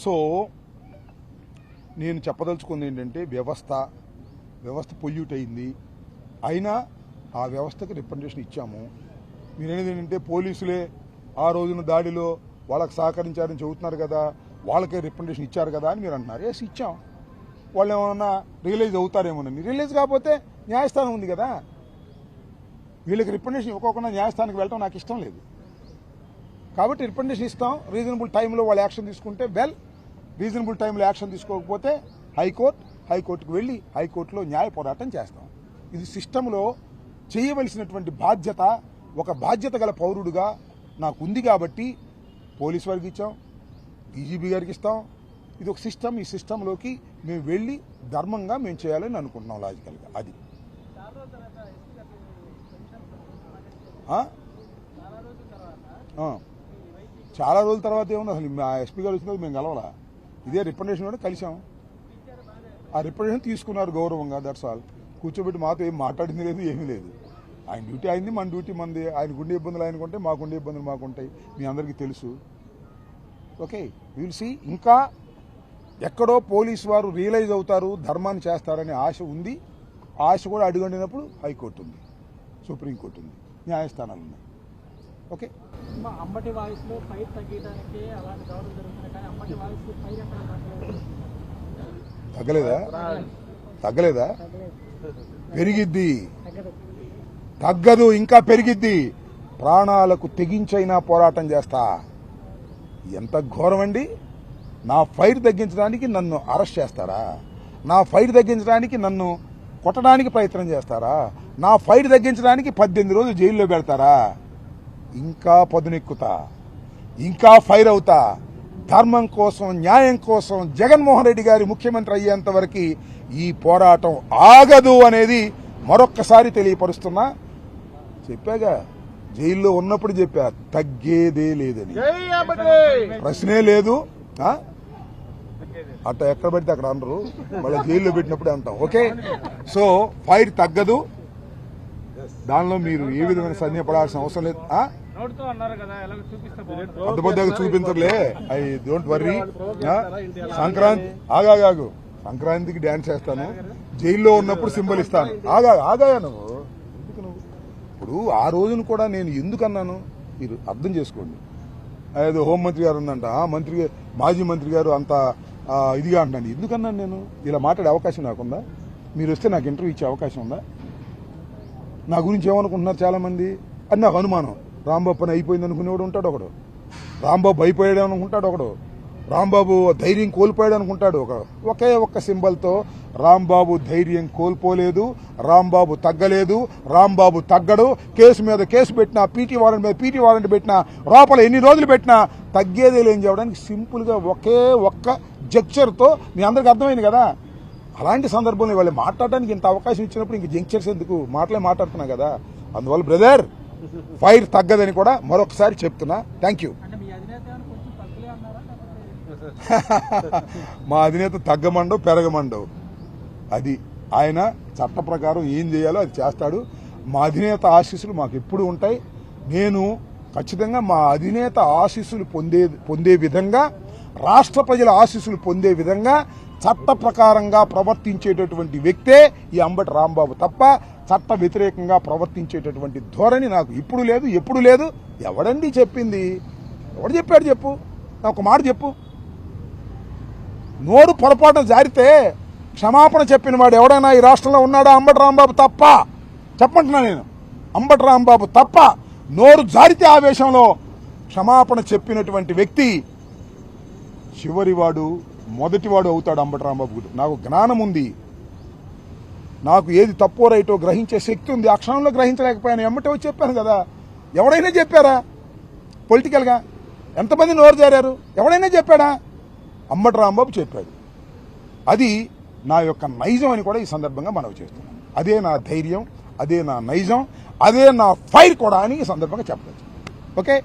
So నేను చెప్పదలుచుకుంది ఏంటంటే వ్యవస్థ పొల్యూట్ అయింది. అయినా ఆ వ్యవస్థకి రిప్రజెంటేషన్ ఇచ్చాము. మీరేది ఏంటంటే పోలీసులే ఆ రోజున దాడిలో వాళ్ళకి సహకరించారని చెబుతున్నారు కదా, వాళ్ళకే రిప్రజెంటేషన్ ఇచ్చారు కదా అని మీరు అంటున్నారు. ఎస్, ఇచ్చాం. వాళ్ళు ఏమన్నా రియలైజ్ అవుతారేమోనని. రియలైజ్ కాకపోతే న్యాయస్థానం ఉంది కదా. వీళ్ళకి రిప్రజెంటేషన్ ఇవ్వకుండా న్యాయస్థానానికి వెళ్ళడం నాకు ఇష్టం లేదు. కాబట్టి రిప్రజెంటేషన్ ఇస్తాం. రీజనబుల్ టైంలో వాళ్ళు యాక్షన్ తీసుకుంటే వెల్, రీజనబుల్ టైంలో యాక్షన్ తీసుకోకపోతే హైకోర్టుకు వెళ్ళి హైకోర్టులో న్యాయ పోరాటం చేస్తాం. ఇది సిస్టంలో చేయవలసినటువంటి బాధ్యత. ఒక బాధ్యత గల పౌరుడుగా నాకు ఉంది కాబట్టి పోలీసు వారికి ఇచ్చాం, డీజీపీ గారికి ఇస్తాం. ఇది ఒక సిస్టమ్. ఈ సిస్టంలోకి మేము వెళ్ళి ధర్మంగా మేము చేయాలని అనుకుంటున్నాం లాజికల్గా. అది చాలా రోజుల తర్వాత ఏముంది, అసలు మా ఎస్పీ గారు వచ్చిన మేము కలవాలా. ఇదే రిప్రజెంటేషన్ కూడా కలిసాం. ఆ రిప్రజెంటేషన్ తీసుకున్నారు గౌరవంగా. That's all. కూర్చోబెట్టి మాతో ఏం మాట్లాడింది లేదు, ఏమీ లేదు. ఆయన డ్యూటీ అయింది, మన డ్యూటీ మంది. ఆయనకు ఉండే ఇబ్బందులు ఆయనకు ఉంటాయి, మాకుండే ఇబ్బందులు మాకుంటాయి. మీ అందరికీ తెలుసు. Okay, will see. ఇంకా ఎక్కడో పోలీసు వారు రియలైజ్ అవుతారు, ధర్మాన్ని చేస్తారనే ఆశ ఉంది. ఆశ కూడా అడుగండినప్పుడు హైకోర్టు ఉంది, సుప్రీంకోర్టు ఉంది, న్యాయస్థానాలు ఉన్నాయి. ఓకే, అంబటి వాయిస్లో ఫైర్ తగ్గడానికి అలాంటి దాడులు జరుగుతున్నాయి, కానీ అంబటి వాయిస్లో ఫైర్ ఎక్కడ తగ్గలేదా? పెరిగిద్ది, తగ్గదు, ఇంకా పెరిగిద్ది. ప్రాణాలకు తెగించైనా పోరాటం చేస్తా. ఎంత ఘోరం అండి! నా ఫైర్ తగ్గించడానికి నన్ను అరెస్ట్ చేస్తారా? నా ఫైర్ తగ్గించడానికి నన్ను కొట్టడానికి ప్రయత్నం చేస్తారా? నా ఫైర్ తగ్గించడానికి 18 రోజులు జైల్లో పెడతారా? ఇంకా పదునెక్కుతా, ఇంకా ఫైర్ అవుతా. ధర్మం కోసం, న్యాయం కోసం జగన్మోహన్ రెడ్డి గారి ముఖ్యమంత్రి అయ్యేంత వరకు ఈ పోరాటం ఆగదు అనేది మరొక్కసారి తెలియపరుస్తున్నా. చెప్పాగా, జైల్లో ఉన్నప్పుడు చెప్పా, తగ్గేదే లేదని. ప్రశ్నే లేదు. అట్ట ఎక్కడ పెడితే అక్కడ అనరు, మళ్ళీ జైల్లో పెట్టినప్పుడే అంటాం. ఓకే, సో ఫైర్ తగ్గదు. దానిలో మీరు ఏ విధమైన సందేహపడాల్సిన అవసరం లేదు. అడ్డబడ్డాగా చూపించరులే, ఐ డోంట్ వర్రీ. సంక్రాంతి ఆగాగు, సంక్రాంతికి డాన్స్ చేస్తాను, జైల్లో ఉన్నప్పుడు సింబల్ ఇస్తాను. ఆగాయా నువ్వు? ఇప్పుడు ఆ రోజును కూడా నేను ఎందుకన్నాను మీరు అర్థం చేసుకోండి. ఏదో హోంమంత్రి గారు ఉందంట, మాజీ మంత్రి గారు అంత ఇదిగా అంటున్నాను. ఎందుకన్నాను నేను? ఇలా మాట్లాడే అవకాశం నాకుందా? మీరు వస్తే నాకు ఇంటర్వ్యూ ఇచ్చే అవకాశం ఉందా? నా గురించి ఏమనుకుంటున్నారు చాలా మంది అని నాకు అనుమానం. రాంబాబు పని అయిపోయింది అనుకునేవాడు ఉంటాడు ఒకడు, రాంబాబు అయిపోయాడు అనుకుంటాడు ఒకడు, రాంబాబు ధైర్యం కోల్పోయాడు అనుకుంటాడు ఒకడు. ఒకే ఒక్క సింబల్తో రాంబాబు ధైర్యం కోల్పోలేదు, రాంబాబు తగ్గలేదు, రాంబాబు తగ్గడు. కేసు మీద కేసు పెట్టినా, పీటీ వారెంట్ మీద పీటీ వారెంట్ పెట్టినా, లోపల ఎన్ని రోజులు పెట్టినా తగ్గేదే లేని చెప్పడానికి సింపుల్గా ఒకే ఒక్క జెక్చర్తో మీ అందరికి అర్థమైంది కదా. అలాంటి సందర్భంలో వాళ్ళు మాట్లాడడానికి ఇంత అవకాశం ఇచ్చినప్పుడు ఇంక జంక్చర్స్ ఎందుకు? మాట్లాడుతున్నా కదా. అందువల్ల బ్రదర్, ఫైర్ తగ్గదని కూడా మరొకసారి చెప్తున్నా. Thank you. మా అధినేత తగ్గమండవు, పెరగమండవు. అది ఆయన చట్ట ప్రకారం ఏం చేయాలో అది చేస్తాడు. మా అధినేత ఆశీస్సులు మాకు ఎప్పుడు ఉంటాయి. నేను ఖచ్చితంగా మా అధినేత ఆశీస్సులు పొందే విధంగా, రాష్ట్ర ప్రజల ఆశీస్సులు పొందే విధంగా చట్ట ప్రకారంగా ప్రవర్తించేటటువంటి వ్యక్తే ఈ అంబటి రాంబాబు తప్ప చట్ట వ్యతిరేకంగా ప్రవర్తించేటటువంటి ధోరణి నాకు ఇప్పుడు లేదు, ఎప్పుడు లేదు. ఎవడండి చెప్పింది? ఎవడు చెప్పాడు చెప్పు? నాకు ఒక మాట చెప్పు. నోరు పొరపాటున జారితే క్షమాపణ చెప్పిన వాడు ఎవడైనా ఈ రాష్ట్రంలో ఉన్నాడా? అంబటి రాంబాబు తప్ప. చెప్పంటున్నా నేను, అంబటి రాంబాబు తప్ప. నోరు జారితే ఆవేశంలో క్షమాపణ చెప్పినటువంటి వ్యక్తి చివరివాడు, మొదటివాడు అవుతాడు అంబటి రాంబాబు. నాకు జ్ఞానం ఉంది, నాకు ఏది తప్పో రైటో గ్రహించే శక్తి ఉంది. ఆ క్షణంలో గ్రహించలేకపోయాను, ఎమ్మటే వచ్చి చెప్పాను కదా. ఎవడైనా చెప్పారా పొలిటికల్గా? ఎంతమంది నోరు జారారు? ఎవడైనా చెప్పాడా? అంబటి రాంబాబు చెప్పాడు. అది నా యొక్క నైజం అని కూడా ఈ సందర్భంగా మనవి చేస్తున్నాను. అదే నా ధైర్యం, అదే నా నైజం, అదే నా ఫైర్ కూడా అని ఈ సందర్భంగా చెప్పవచ్చు. ఓకే.